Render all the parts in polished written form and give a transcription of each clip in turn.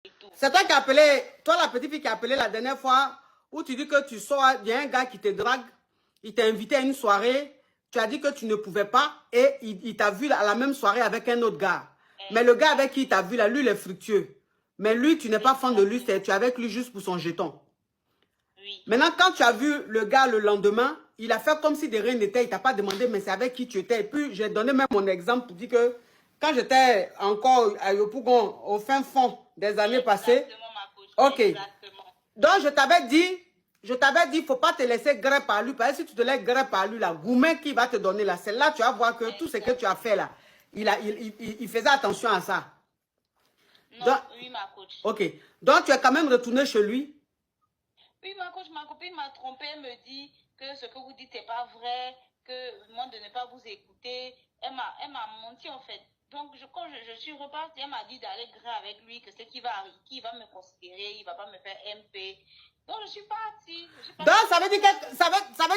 et tout. C'est toi qui as appelé, toi la petite fille qui a appelé la dernière fois, où tu dis que tu sors, il y a un gars qui te drague, il t'a invité à une soirée, tu as dit que tu ne pouvais pas, et il t'a vu à la même soirée avec un autre gars. Mais le gars avec qui il t'a vu là, lui, il est fructueux. Mais lui, tu n'es pas fan de lui, tu es avec lui juste pour son jeton. Oui. Maintenant, quand tu as vu le gars le lendemain, il a fait comme si de rien n'était, il t'a pas demandé, mais c'est avec qui tu étais. Et puis, j'ai donné même mon exemple pour dire que quand j'étais encore à Yopougon, au fin fond des années passées, ok. Exactement. Donc, je t'avais dit, il ne faut pas te laisser gré par lui. Parce que si tu te laisses gré par lui, là, Goumen qui va te donner là, c'est là tu vas voir que tout ce que tu as fait là, il faisait attention à ça. Non, Donc, oui, ma coach. ok. Donc, tu es quand même retourné chez lui. Oui, ma coach, ma copine m'a trompée, elle me dit que ce que vous dites n'est pas vrai, que moi de ne pas vous écouter. Elle m'a menti en fait. Donc, quand je suis repartie, elle m'a dit d'aller gré avec lui, que c'est qui va me considérer, il ne va pas me faire MP. Donc, je suis partie. Donc, ça veut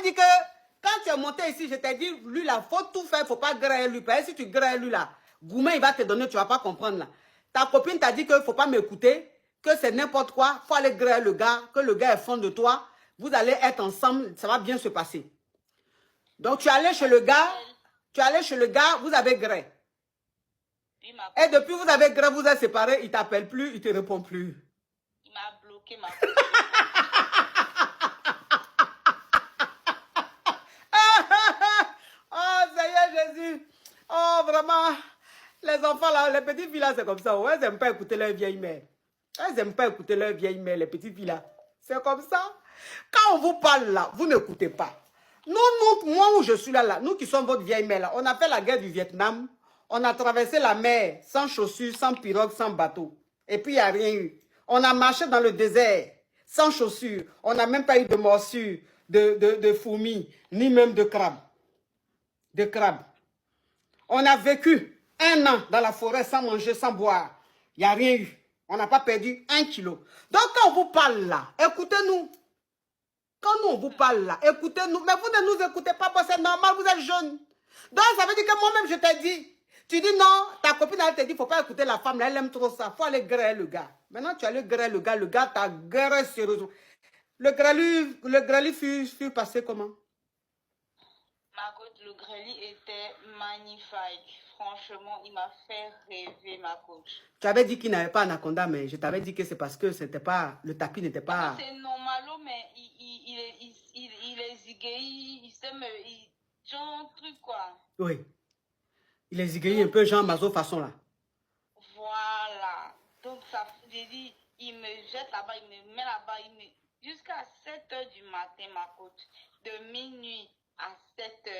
dire que quand tu es monté ici, je t'ai dit, lui là, faut tout faire, faut pas griller lui. Parce que si tu grilles lui là, Goumen, il va te donner, tu vas pas comprendre là. Ta copine t'a dit qu'il faut pas m'écouter, que c'est n'importe quoi, faut aller griller le gars, que le gars est fond de toi, vous allez être ensemble, ça va bien se passer. Donc, tu es allé chez le gars, vous avez grillé. Oui, ma et depuis vous avez grillé, vous êtes séparés, il t'appelle plus, il te répond plus. Il m'a bloqué, ma copine. Oh, Seigneur Jésus. Oh, vraiment. Les enfants là, les petites filles là, c'est comme ça. Elles n'aiment pas écouter leur vieille mère. Elles n'aiment pas écouter leur vieille mère, les petites filles là. C'est comme ça. Quand on vous parle là, vous n'écoutez pas. Moi où je suis là, nous qui sommes votre vieille mère là, on a fait la guerre du Vietnam. On a traversé la mer sans chaussures, sans pirogue, sans bateau. Et puis il n'y a rien eu. On a marché dans le désert sans chaussures. On n'a même pas eu de morsure de fourmis, ni même de crabes. On a vécu 1 an dans la forêt sans manger, sans boire. Il n'y a rien eu. On n'a pas perdu 1 kilo. Donc quand on vous parle là, écoutez-nous. Quand nous on vous parle là, écoutez-nous. Mais vous ne nous écoutez pas parce que c'est normal, vous êtes jeune. Donc ça veut dire que moi-même je t'ai dit. Tu dis non, ta copine elle te dit, il ne faut pas écouter la femme, là, elle aime trop ça. Il faut aller griller le gars. Maintenant tu allais griller le gars t'a grillé sérieusement. Le grêle fut passé comment? Ma coach, le grêle était magnifique. Franchement, il m'a fait rêver, ma coach. Tu avais dit qu'il n'avait pas anaconda, mais je t'avais dit que c'est parce que c'était pas, le tapis n'était pas... C'est normal, mais il est zigué, il s'aime, genre truc quoi. Oui. Il est zigué un peu genre Mazo façon là. Voilà. Donc ça, j'ai dit, il me jette là-bas, il me met là-bas, jusqu'à 7 h du matin, ma coach. De minuit à 7 h.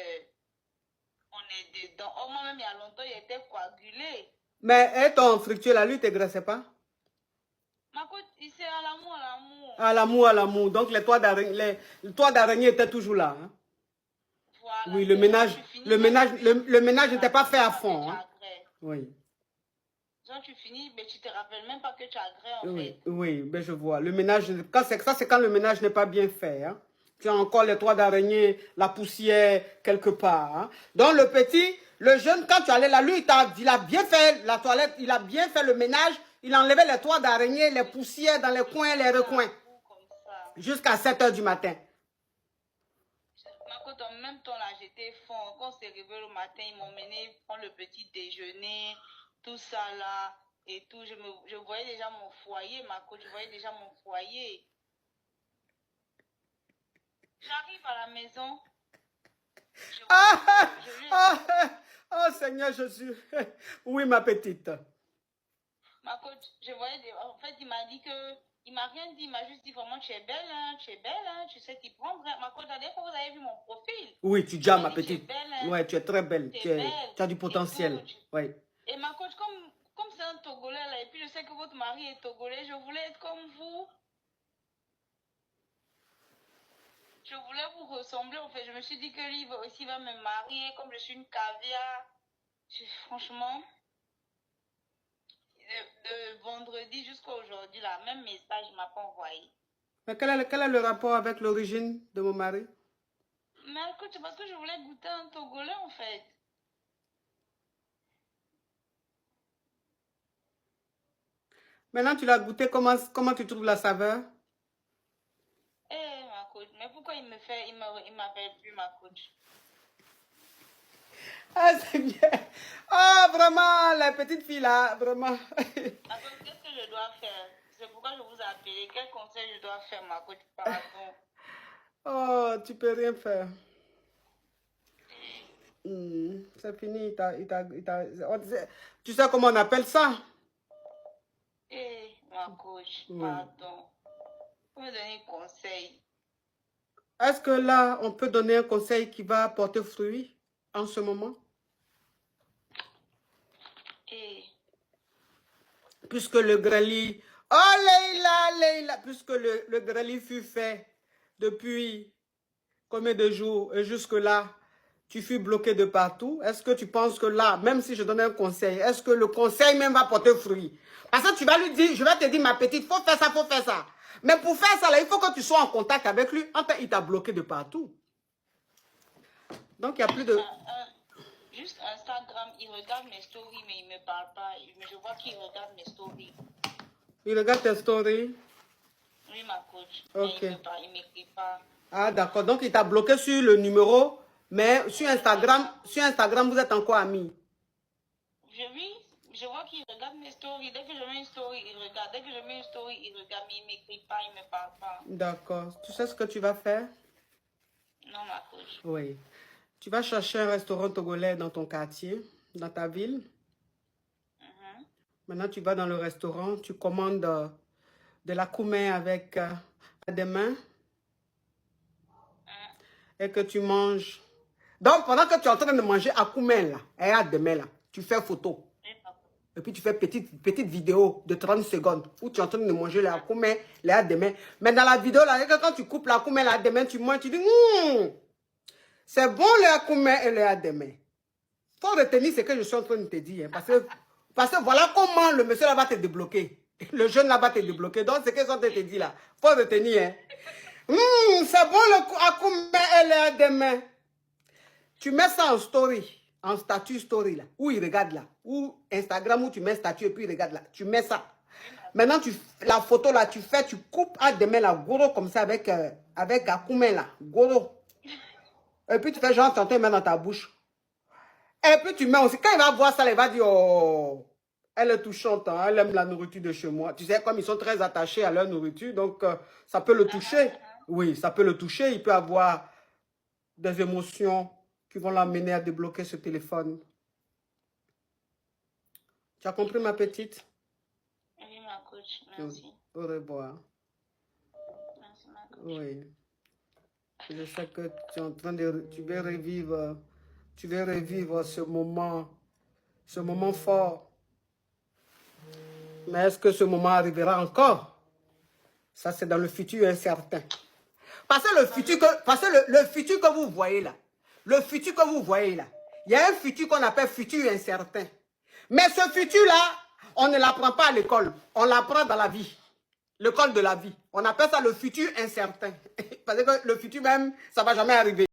On est dedans. Oh, moi-même, il y a longtemps, il était coagulé. Mais ton fructueux là, lui, ne te graissait pas? Ma coach, il c'est à l'amour, à l'amour. À l'amour, à l'amour. Donc les toits d'araignée étaient toujours là. Hein? Voilà, oui, le ménage n'était pas fait à fond. Hein? Oui. Genre, tu finis, mais tu te rappelles même pas que tu as gré en oui, fait. Oui, ben je vois. Le ménage, c'est quand le ménage n'est pas bien fait. Hein? Tu as encore les toits d'araignée, la poussière quelque part. Hein? Donc le petit, le jeune, quand tu allais là, lui, il a bien fait la toilette, il a bien fait le ménage, il a enlevé les toits d'araignée, les poussières dans les coins, les recoins. Jusqu'à 7 h du matin. En même temps, là, j'étais fond. Quand on s'est réveillé le matin, ils m'ont mené prendre le petit déjeuner, tout ça là, et tout. Je voyais déjà mon foyer, ma coach, je voyais déjà mon foyer. J'arrive à la maison. Oh Seigneur Jésus. Oui, ma petite. Ma coach, je voyais, en fait, il m'a dit que, il m'a rien dit, il m'a juste dit vraiment, tu es belle, tu sais t'y prendre. Ma coach, la dernière fois, vous avez vu mon profil. Oui, tu dis ma petite. Tu es belle, ouais, tu es très belle. Tu as du potentiel. Oui. Et ma coach, comme c'est un Togolais là, et puis je sais que votre mari est Togolais, je voulais être comme vous. Je voulais vous ressembler, en fait. Je me suis dit que lui aussi va me marier, comme je suis une caviar. Franchement, de vendredi jusqu'à aujourd'hui, là, même message, il ne m'a pas envoyé. Mais quel est le rapport avec l'origine de mon mari? Mais écoute, c'est parce que je voulais goûter un Togolais, en fait. Maintenant, tu l'as goûté, comment tu trouves la saveur? Eh, ma coach, mais pourquoi il m'appelle plus ma coach? Ah, c'est bien. Ah, vraiment, la petite fille là, vraiment. Ma coach, qu'est-ce que je dois faire? C'est pourquoi je vous ai appelé. Quel conseil je dois faire, ma coach? Pardon. Oh, tu peux rien faire. C'est fini. Tu sais comment on appelle ça? Eh, ma coach, Oui. pardon. Vous me donnez un conseil. Est-ce que là, on peut donner un conseil qui va porter fruit en ce moment? Eh, Puisque le grêlis... Oh, Leïla, puisque le grêlis fut fait depuis combien de jours et jusque-là, tu fus bloqué de partout. Est-ce que tu penses que là, même si je donne un conseil, est-ce que le conseil même va porter fruit? Parce que tu vas lui dire, je vais te dire, ma petite, faut faire ça, faut faire ça. Mais pour faire ça, là, il faut que tu sois en contact avec lui. En fait, il t'a bloqué de partout. Donc, il n'y a plus de... Juste Instagram, il regarde mes stories, mais il ne me parle pas. Mais je vois qu'il regarde mes stories. Il regarde tes stories? Oui, ma coach. Ok. Mais il ne m'écrit pas. Ah, d'accord. Donc, il t'a bloqué sur le numéro, mais sur Instagram, vous êtes encore amis. Je vois qu'il regarde mes stories. Dès que je mets une story, il regarde. Dès que je mets une story, il regarde, mais il ne m'écrit pas, il ne me parle pas. D'accord. Tu sais ce que tu vas faire? Non, ma coach. Oui. Tu vas chercher un restaurant togolais dans ton quartier, dans ta ville. Maintenant, tu vas dans le restaurant, tu commandes de la koumé avec des mains et que tu manges. Donc, pendant que tu es en train de manger à koumé, là, et à demain, là, tu fais photo. Et puis, tu fais petite vidéo de 30 secondes où tu es en train de manger la koumé, les à demain. Mais dans la vidéo, là, quand tu coupes la koumé, la demain, tu manges, tu dis, c'est bon le à koumé et le à demain. Il faut retenir ce que je suis en train de te dire. Hein, parce que voilà comment le monsieur là va te débloquer. Le jeune là va te débloquer. Donc, ce que je suis en train de te dire là, il faut retenir. Hein. C'est bon le à koumé et le à demain. Tu mets ça en story, en statut story là, où il regarde là, ou Instagram où tu mets statut et puis il regarde là, tu mets ça. Maintenant, la photo là, tu coupes à demain là, gros comme ça avec Akoumen là, gros. Et puis tu fais genre, tu entends mettre dans ta bouche. Et puis tu mets aussi, quand il va voir ça, il va dire, oh, elle est touchante, hein, elle aime la nourriture de chez moi. Tu sais, comme ils sont très attachés à leur nourriture, donc ça peut le toucher. Oui, ça peut le toucher, il peut avoir des émotions qui vont l'amener à débloquer ce téléphone. Tu as compris, ma petite? Oui, ma coach, merci. Au revoir. Merci, ma coach. Oui. Je sais que tu es en train de... Tu veux revivre ce moment fort. Mais est-ce que ce moment arrivera encore? Ça, c'est dans le futur incertain. Parce que le futur que vous voyez là, il y a un futur qu'on appelle futur incertain. Mais ce futur-là, on ne l'apprend pas à l'école. On l'apprend dans la vie. L'école de la vie. On appelle ça le futur incertain. Parce que le futur même, ça ne va jamais arriver.